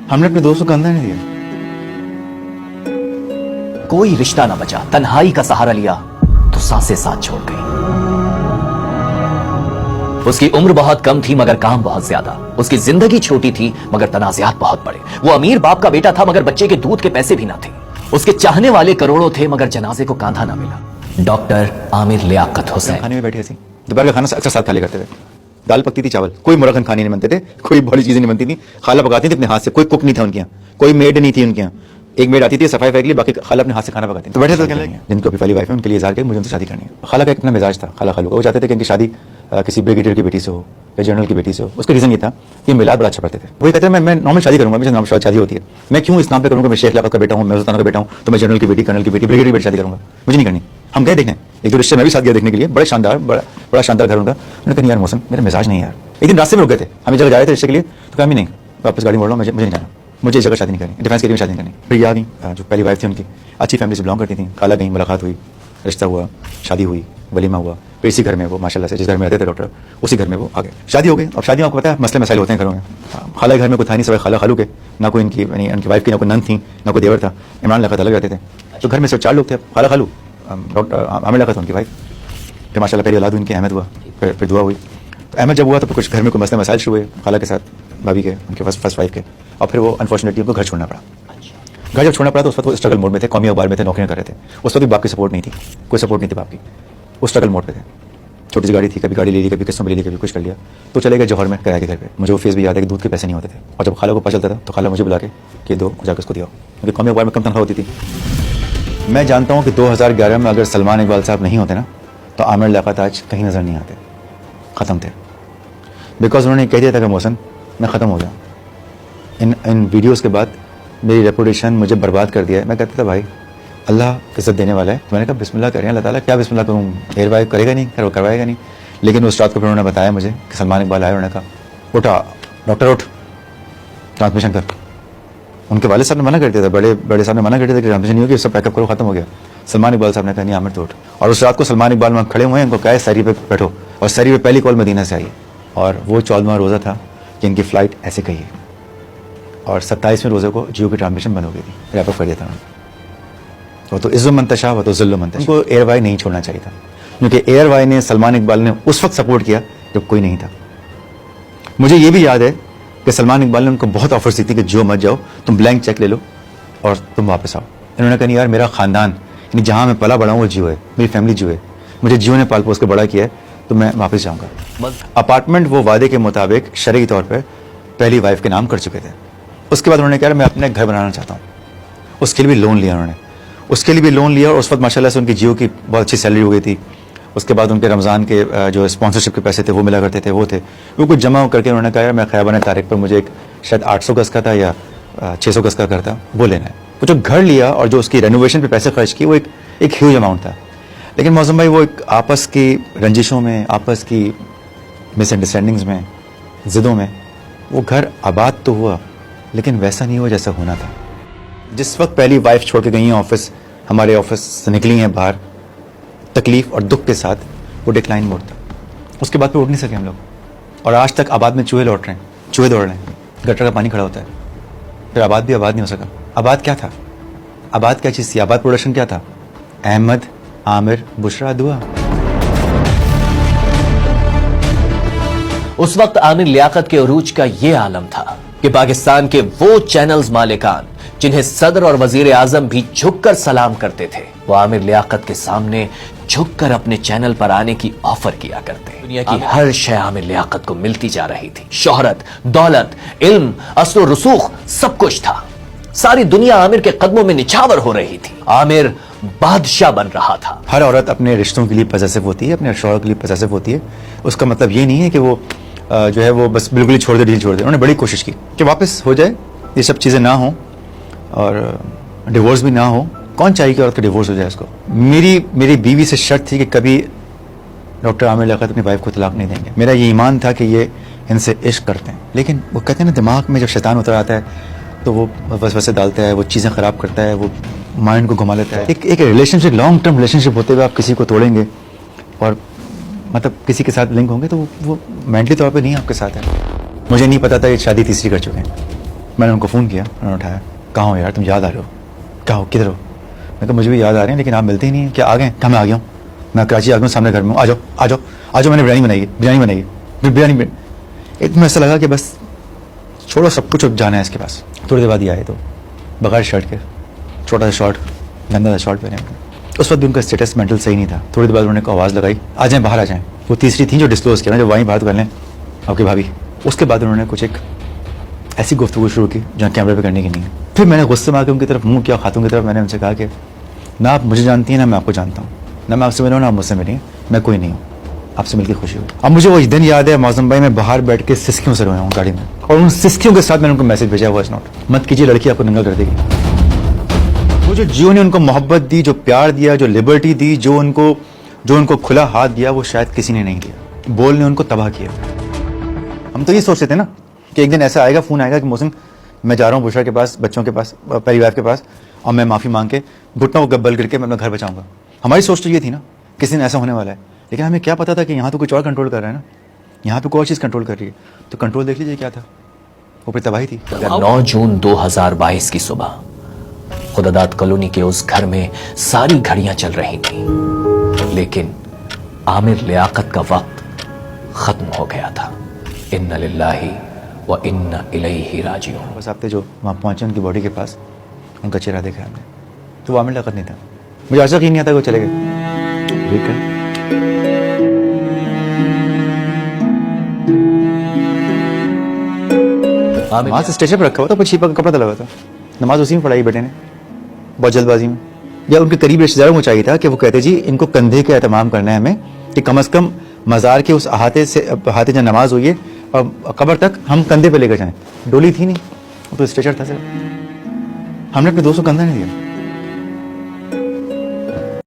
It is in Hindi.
हमने अपने दोस्त को कंधा नहीं दिया। कोई रिश्ता ना बचा, तन्हाई का सहारा लिया तो सांसें साथ छोड़ गई। उसकी उम्र बहुत कम थी मगर काम बहुत ज्यादा। उसकी जिंदगी छोटी थी मगर तनाज़ात बहुत बड़े। वो अमीर बाप का बेटा था मगर बच्चे के दूध के पैसे भी ना थे। उसके चाहने वाले करोड़ों थे मगर जनाजे को कांधा ना मिला। डॉक्टर आमिर लियाकत हुसैन खाने में बैठे ऐसे दोपहर का खाना अक्सर साथ खा लिया करते थे। दाल पकती थी, चावल, कोई मुरगन खाने नहीं बनते थे, कोई बड़ी चीजें नहीं बनती थी। खाला पकाती थी अपने हाथ से, कोई कुक नहीं था उनके यहाँ, कोई मेड नहीं थी उनके यहाँ। एक मेड आती थी सफाई के लिए, बाकी खाला अपने हाथ से खाना पकाती थी। तो बैठे थे कहने लगे जिनको अभी पहली वाइफ है उनके लिए इज़हार किया मुझे उनसे शादी करनी है। खाला का एक अपना मिजाज था, खाला खालू का। वो चाहते थे कि इनकी शादी किसी ब्रिगेडियर की बेटी से हो या जनरल की बेटी से हो। उसका रीजन ये था कि मिलाद बड़ा अच्छा पढ़ते थे। वही कहते हैं मैं नॉर्मल शादी करूंगा, मुझे नॉर्मल शादी होती है, मैं क्यों इस नाम पे करूंगा, मैं शेख लाका का बेटा हूँ, मैं सुल्तान का बेटा हूँ, तो मैं जनरल की बेटी, कर्नल की बेटी, ब्रिगेडियर की बेटी शादी करूंगा, मुझे नहीं करनी। हम गए देखने, एक दो रिश्ते में भी साथ गया देखने के लिए, बड़े शानदार, बड़ा शानदार घर उनका। उन्होंने कहा यार मौसम मेरा मिजाज नहीं यार। एक दिन रास्ते में रुक गए थे, हम एक जगह जा रहे थे रिश्ते के लिए, तो कहा नहीं वापस गाड़ी मोड़ रहा हूँ, मुझे नहीं जाना, मुझे इस जगह शादी नहीं करनी, डिफेंस एरिया में शादी नहीं करनी। फिर ये आ गई जो पहली वाइफ थी उनकी, अच्छी फैमिली से बिलोंग करती थी। खाला गई, मुलाकात हुई, रिश्ता हुआ, शादी हुई, वलीमा हुआ। फिर इसी घर में वो माशाल्लाह से जिस घर में रहते थे डॉक्टर, उसी घर में वो आ गए, शादी हो गई। अब शादी आपको पता है मसले मसाइल होते हैं घरों में। खाला घर में कोई था नहीं, सब खाला खालू के, ना कोई इनकी इनकी वाइफ की ना कोई नंद थी ना कोई देवर था। इमरान लियाकत अलग रहते थे, तो घर में सिर्फ 4 लोग थे, खाला खालू, डॉक्टर आमिर लियाकत उनकी वाइफ। फिर माशाल्लाह पहली औलाद उनकी अहमद हुआ, फिर दुआ हुई। तो अहमद जब हुआ तो कुछ घर में कोई मसले मसाइल शुरू हुए खाला के साथ, भाभी के, उनके फर्स्ट वाइफ के। और फिर वो अनफॉर्चुनेटली उनको घर छोड़ना पड़ा। घर जब छोड़ना पड़ा तो उस वक्त वो स्ट्रगल मोड में थे, कौमी अखबार में थे, नौकरियां कर रहे थे। उस वक्त भी बाप की सपोर्ट नहीं थी, कोई सपोर्ट नहीं थी बाप की, वो स्ट्रगल मोड पे थे। छोटी सी गाड़ी थी, कभी गाड़ी ले ली, कभी किस्तों में ले ली, कभी कुछ कर लिया। तो चले गए जौहर में किराए के घर पे। मुझे वो फेस भी याद है कि दूध के पैसे नहीं होते थे, और जब खाला को पता चलता था तो खाला मुझे बुला के दो जाकर उसको दिया, क्योंकि कौमी अखबार में कम तनख्वाह होती थी। मैं जानता हूँ कि 2011 में अगर सलमान इकबाल साहब नहीं होते ना तो आमिर लियाकत आज कहीं नज़र नहीं आते, ख़त्म थे। बिकॉज उन्होंने कह दिया था कि मौसम मैं ख़त्म हो गया। इन वीडियोज़ के बाद मेरी रेपुटेशन मुझे बर्बाद कर दिया है। मैं कहता था भाई अल्लाह इज़्ज़त देने वाला है। तो मैंने कहा बिस्मिल्लाह करें, अल्लाह ताला क्या बिस्मिल्लाह करूँ, एयर वाइव करेगा नहीं, करवाएगा नहीं। लेकिन उस रात को फिर उन्होंने बताया मुझे कि सलमान इकबाल आए, उन्होंने कहा उठा डॉक्टर उठ, ट्रांसमिशन कर। उनके वाले साहब ने मना कर दिया था, बड़े साहब ने मना कर दिया था कि ट्रांसमिशन नहीं होगी, सब पैकअप करो, खत्म हो गया। सलमान इकबाल साहब ने कहा नहीं आमिर तो उठ। और उस रात को सलमान इकबाल वहाँ खड़े हुए हैं, उनको कहा है सैरी पे बैठो, और सैरी पे पहली कॉल मदीना से आई। और वो 14वां रोज़ा था कि इनकी फ़्लाइट ऐसे गई है, और 27वें रोज़े को जियो की ट्रांसमिशन बंद हो गई थी, रैपअप कर दिया था उन्होंने। वो तो इज़्ज़ो मंतशा वो तो ज़िल्लो मंतशा। उनको एयरवाई नहीं छोड़ना चाहिए था, क्योंकि एयरवाई ने सलमान इकबाल ने उस वक्त सपोर्ट किया जब कोई नहीं था। मुझे ये भी याद है कि सलमान इकबाल ने उनको बहुत ऑफर्स दी थी कि जियो मत जाओ, तुम ब्लैंक चेक ले लो और तुम वापस आओ। इन्होंने कहा नहीं यार मेरा ख़ानदान यानी जहाँ मैं पला बड़ा हूँ वो जियो है, मेरी फैमिली जियो है, मुझे जियो ने पाल पोस के बड़ा किया है, तो मैं वापस जाऊँगा। अपार्टमेंट वो वादे के मुताबिक शरई तौर पर पहली वाइफ के नाम कर चुके थे। उसके बाद उन्होंने कहा मैं अपने घर बनाना चाहता हूँ, उसके लिए भी लोन लिया उन्होंने, उसके लिए भी लोन लिया। और उस वक्त माशाल्लाह से उनकी जियो की बहुत अच्छी सैलरी हो गई थी। उसके बाद उनके रमज़ान के जो स्पॉन्सरशिप के पैसे थे वो मिला करते थे, वो थे, वो कुछ जमा करके उन्होंने कहा यार मैं ख़याबान तारिक पर मुझे एक शायद 800 गज़ का था या 600 गज़ का घर था, वो लेना है। वो जो घर लिया और जो उसकी रेनोवेशन पे पैसे खर्च किए वो एक ह्यूज अमाउंट था। लेकिन मौसम भाई वो एक आपस की रंजिशों में, आपस की मिसअंडरस्टैंडिंग्स में, ज़िदों में वो घर आबाद तो हुआ लेकिन वैसा नहीं हुआ जैसा होना था। जिस वक्त पहली वाइफ छोड़ के गई हैं ऑफिस, हमारे ऑफिस से निकली हैं बाहर तकलीफ और दुख के साथ, वो डिक्लाइन मोड था। उसके बाद फिर उठ नहीं सके हम लोग, और आज तक आबाद में चूहे लौट रहे हैं, चूहे दौड़ रहे हैं, गटर का पानी खड़ा होता है। फिर आबाद भी आबाद नहीं हो सका। आबाद क्या था, आबाद क्या चीज़ थी, आबाद प्रोडक्शन क्या था, अहमद, आमिर, बुशरा, दुआ। उस वक्त आमिर लियाकत के उरूज का यह आलम था कि पाकिस्तान के वो चैनल्स मालिकान जिन्हें सदर और वजीर आजम भी झुककर सलाम करते थे, वो आमिर लियाकत के सामने झुककर अपने चैनल पर आने की ऑफर किया करते। दुनिया की हर शय आमिर लियाकत को मिलती जा रही थी, शोहरत, दौलत, इल्म, अस्ल रसूख, सब कुछ था। सारी दुनिया आमिर के कदमों में निछावर हो रही थी। आमिर बादशाह बन रहा था। हर औरत अपने रिश्तों के लिए पजेसिव होती है, अपने शौहर के लिए पजेसिव होती है। उसका मतलब ये नहीं है कि वो जो है वो बस बिल्कुल ही छोड़ दे, डील छोड़ दे। उन्होंने बड़ी कोशिश की कि वापस हो जाए, ये सब चीज़ें ना हो और डिवोर्स भी ना हो। कौन चाहिए कि औरत का डिवोर्स हो जाए उसको। मेरी बीवी से शर्त थी कि कभी डॉक्टर आमिर लियाकत अपनी वाइफ को तलाक नहीं देंगे। मेरा ये ईमान था कि ये इनसे इश्क करते हैं। लेकिन वो कहते हैं ना दिमाग में जब शैतान उतर आता है तो वो वसवसे डालता है, वो चीज़ें ख़राब करता है, वो माइंड को घुमा लेता है। एक रिलेशनशिप, लॉन्ग टर्म रिलेशनशिप होते हुए आप किसी को तोड़ेंगे और मतलब किसी के साथ लिंक होंगे तो वो मेंटली तौर पे नहीं आपके साथ है। मुझे नहीं पता था ये शादी तीसरी कर चुके हैं। मैंने उनको फ़ोन किया, उन्होंने उठाया, कहाँ हो यार, तुम याद आ रहे हो, कहाँ हो, किधर हो? मैं कहा मुझे भी याद आ रहे हैं लेकिन आप मिलते ही नहीं हैं, क्या आ गए? कहाँ मैं आ गया हूँ, मैं कराची आ गया हूँ, सामने घर में हूँ, आ जाओ आ जाओ आ जाओ, मैंने बिरयानी बनाई, फिर बिरयानी इतना ऐसा लगा कि बस छोड़ो सब कुछ, अब जाना है इसके पास। थोड़ी देर बाद ही आए तो बगैर शर्ट के, छोटा सा शॉर्ट, गंदा सा शॉर्ट पहने। उस वक्त भी उनका स्टेटस मेंटल सही नहीं था। थोड़ी देर बाद उन्होंने आवाज़ लगाई, आ जाएं बाहर आ जाएं। वो तीसरी थी जो डिस्क्लोज किया ना, जो वहीं बात कर लें आपकी भाभी। उसके बाद उन्होंने कुछ एक ऐसी गुफ्तगू शुरू की जहाँ कैमरे पे करने की नहीं है। फिर मैंने गुस्से में आकर उनकी तरफ मुंह किया, खातून की तरफ। मैंने उनसे कहा कि ना आप मुझे जानती हैं ना मैं आपको जानता हूँ, ना मैं आपसे मिला हूँ ना आप मुझसे मिली, मैं कोई नहीं हूँ, आपसे मिलकर खुशी हुई। अब मुझे वो दिन याद है, मौसम भाई मैं बाहर बैठ के सिस्कियों से रोया हूँ गाड़ी में, और उन सिस्कियों के साथ मैंने उनको मैसेज भेजा, वॉइस नोट, मत कीजिए लड़की आपको नंगा कर देगी। वो जो जियो ने उनको मोहब्बत दी, जो प्यार दिया, जो लिबर्टी दी, जो उनको खुला हाथ दिया, वो शायद किसी ने नहीं दिया। बोल ने उनको तबाह किया। हम तो ये सोचते थे ना कि एक दिन ऐसा आएगा, फोन आएगा कि मौसम मैं जा रहा हूँ बुशरा के पास, बच्चों के पास, परिवार के पास, और मैं माफ़ी मांग के घुटनों को गब्बल करके मैं अपना घर बचाऊंगा। हमारी सोच तो ये थी ना किसी दिन ऐसा होने वाला है, लेकिन हमें क्या पता था कि यहाँ तो कुछ और कंट्रोल कर रहा है ना, यहाँ पे कोई और चीज़ कंट्रोल कर रही है। तो कंट्रोल देख लीजिए क्या था, वो फिर तबाही थी। 9 जून 2022 की सुबह खुदादाद कॉलोनी के उस घर में सारी घड़ियां चल रही थी, लेकिन आमिर लियाकत का वक्त खत्म हो गया था। इन्ना लिल्लाही व इन्ना इलैहि राजिऊन। बस आप जो वहाँ पहुँचे उनकी बॉडी के पास, उनका चेहरा देखा हमने, तो वो आमिर लियाकत नहीं था। मुझे आज तक यकीन नहीं आता कि वो चले गए। नमाज स्टेशन पर रखा हुआ था, पर छिपा का कपड़ा लगा था, नमाज उसी में पढ़ाई बेटे ने बहुत जल्दबाजी में। या उनके करीब रिश्तेदारों को चाहिए था कि वो कहते जी इनको कंधे का एहतमाम करना है हमें, कि कम से कम मज़ार के उस अहाते जहाँ नमाज हुई है और कब्र तक हम कंधे पे लेकर जाएं। डोली थी नहीं, वो तो स्ट्रेचर था सिर्फ। हमने अपने दोस्तों को कंधा नहीं दिया।